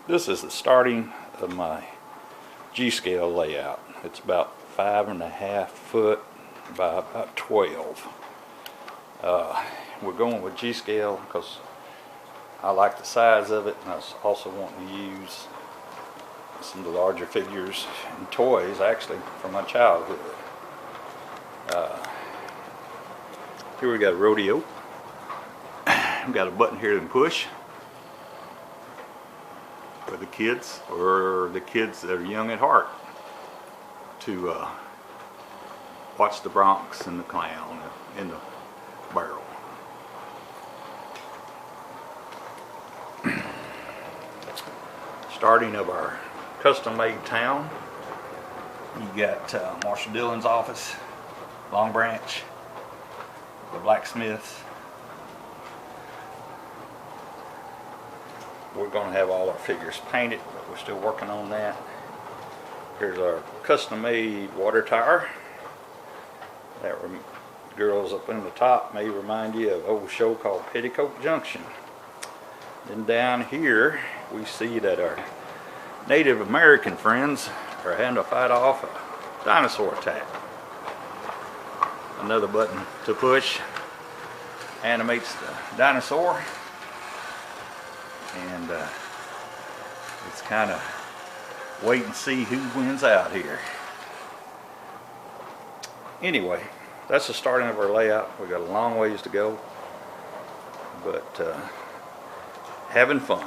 This is the starting of my G-scale layout. It's about 5.5 foot by about 12. We're going with G-scale because I like the size of it, and I was also wanting to use some of the larger figures and toys actually from my childhood. Here we got a rodeo. We've got a button here to push for the kids, or the kids that are young at heart, to watch the Bronx and the clown in the barrel. Starting of our custom-made town, you got Marshall Dillon's office, Long Branch, the blacksmith. We're going to have all our figures painted, but we're still working on that. Here's our custom-made water tower. That girls up in the top may remind you of an old show called Petticoat Junction. Then down here we see that our Native American friends are having to fight off a dinosaur attack. Another button to push animates the dinosaur, and it's kind of wait and see who wins out here. Anyway, that's the starting of our layout. We've got a long ways to go, but having fun.